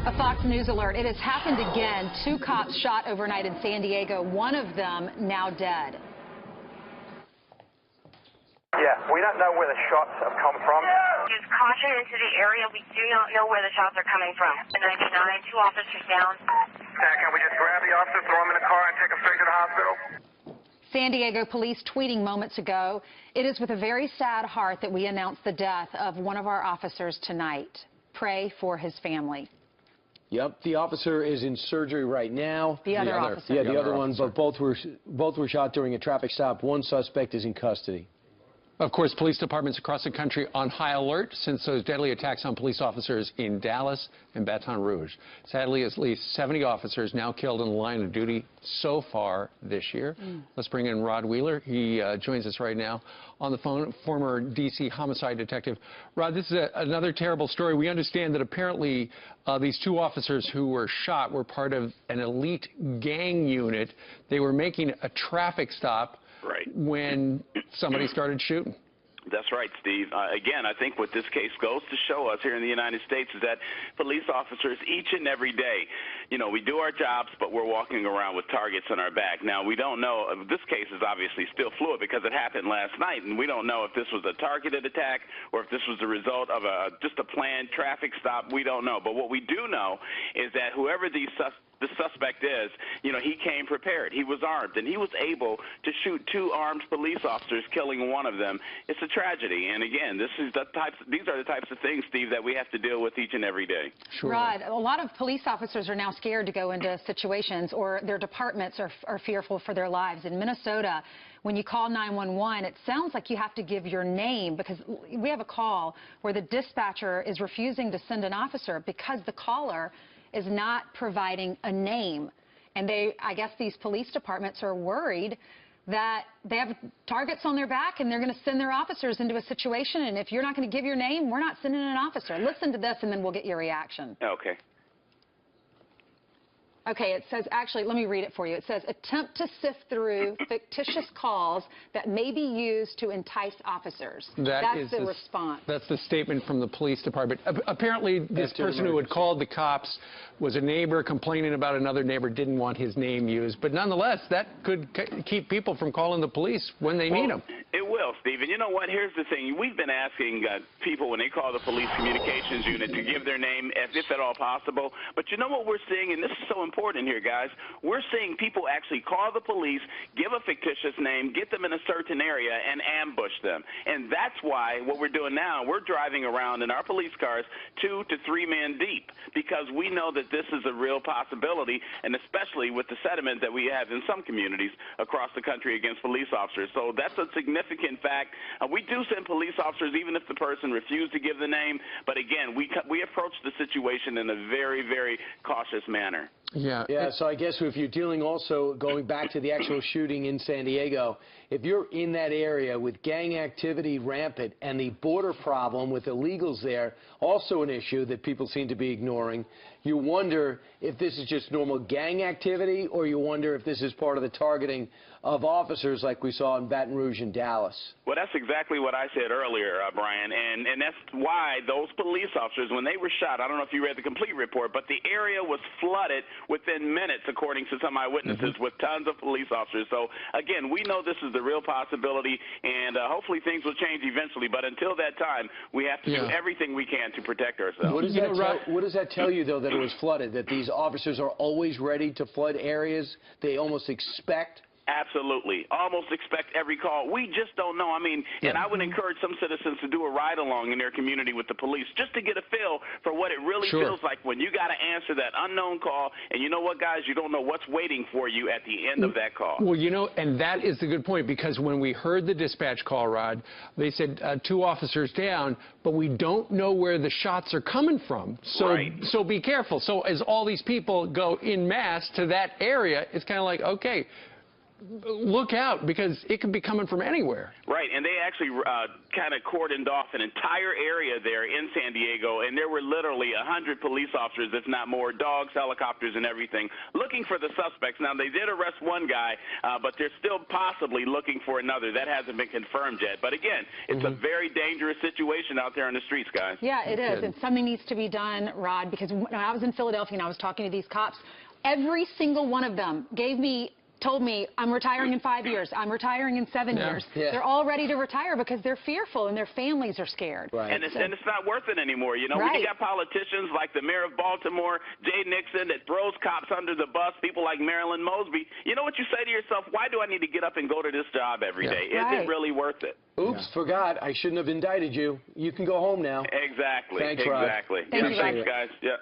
A Fox News alert. It has happened again. 2 cops shot overnight in San Diego. One of them now dead. Yeah, we don't know where the shots have come from. Use caution into the area. We do not know where the shots are coming from. The 99, 2 officers down. Can we just grab the officers, throw them in the car, and take them straight to the hospital? San Diego police tweeting moments ago, "It is with a very sad heart that we announce the death of one of our officers tonight. Pray for his family." Yep, the officer is in surgery right now. The other officer. Yeah, the other one, but both were shot during a traffic stop. One suspect is in custody. Of course, police departments across the country on high alert since those deadly attacks on police officers in Dallas and Baton Rouge. Sadly, at least 70 officers now killed in the line of duty so far this year. Let's bring in Rod Wheeler. He joins us right now on the phone, former D.C. homicide detective. Rod, this is another terrible story. We understand that apparently these 2 officers who were shot were part of an elite gang unit. They were making a traffic stop when somebody started shooting. That's right, Steve. Again, I think what this case goes to show us here in the United States is that police officers each and every day, you know, we do our jobs, but we're walking around with targets on our back. Now, we don't know. This case is obviously still fluid because it happened last night, and we don't know if this was a targeted attack or if this was the result of just a planned traffic stop. We don't know. But what we do know is that whoever the suspect is, you know, he came prepared. He was armed, and he was able to shoot 2 armed police officers, killing one of them. It's a tragedy. And again, these are the types of things, Steve, that we have to deal with each and every day. Sure. Rod, a lot of police officers are now scared to go into situations, or their departments are fearful for their lives. In Minnesota, when you call 911, it sounds like you have to give your name, because we have a call where the dispatcher is refusing to send an officer because the caller is not providing a name. And I guess these police departments are worried that they have targets on their back and they're going to send their officers into a situation. And if you're not going to give your name, we're not sending an officer. Listen to this and then we'll get your reaction. Okay. Okay, it says, actually, let me read it for you. It says, attempt to sift through fictitious calls that may be used to entice officers. That's the response. That's the statement from the police department. Apparently, this person who had called the cops was a neighbor complaining about another neighbor, didn't want his name used. But nonetheless, that could keep people from calling the police when they need them. It will, Steve. And you know what? Here's the thing. We've been asking people when they call the police communications unit to give their name as if at all possible. But you know what we're seeing, and this is so important here, guys? We're seeing people actually call the police, give a fictitious name, get them in a certain area, and ambush them. And that's why what we're doing now, we're driving around in our police cars 2 to 3 men deep, because we know that this is a real possibility, and especially with the sentiment that we have in some communities across the country against police officers. So that's a significant fact. We do send police officers even if the person refused to give the name, but again, we approach the situation in a very, very cautious manner. Yeah, so I guess if you're dealing also, going back to the actual shooting in San Diego, if you're in that area with gang activity rampant and the border problem with illegals there, also an issue that people seem to be ignoring, you wonder if this is just normal gang activity, or you wonder if this is part of the targeting of officers like we saw in Baton Rouge and Dallas. Well, that's exactly what I said earlier, Brian, and that's why those police officers, when they were shot, I don't know if you read the complete report, but the area was flooded within minutes, according to some eyewitnesses, with tons of police officers. So, again, we know this is the real possibility, and hopefully things will change eventually, but until that time, we have to do everything we can to protect ourselves. What does that tell you, though, that it was flooded, that these officers are always ready to flood areas? They almost expect? Absolutely. Almost expect every call. We just don't know. I mean, and I would encourage some citizens to do a ride-along in their community with the police just to get a feel for what it really feels like when you got to answer that unknown call. And you know what, guys? You don't know what's waiting for you at the end of that call. Well, you know, and that is the good point, because when we heard the dispatch call, Rod, they said 2 officers down, but we don't know where the shots are coming from. So, so be careful. So as all these people go en masse to that area, it's kind of like, okay, look out, because it could be coming from anywhere. Right, and they actually kind of cordoned off an entire area there in San Diego, and there were literally 100 police officers, if not more, dogs, helicopters, and everything, looking for the suspects. Now, they did arrest one guy, but they're still possibly looking for another. That hasn't been confirmed yet. But again, it's a very dangerous situation out there on the streets, guys. Yeah, it is. And something needs to be done, Rod, because when I was in Philadelphia and I was talking to these cops, every single one of them told me, I'm retiring in 5 years, I'm retiring in 7 years. Yeah. They're all ready to retire because they're fearful and their families are scared. Right. And it's not worth it anymore. You know, when you got politicians like the mayor of Baltimore, Jay Nixon, that throws cops under the bus, people like Marilyn Mosby, you know what you say to yourself? Why do I need to get up and go to this job every day? Is it really worth it? Oops, forgot. I shouldn't have indicted you. You can go home now. Exactly. Thanks, Rod. Exactly. Thank you, Rod. Thanks, guys. Yeah.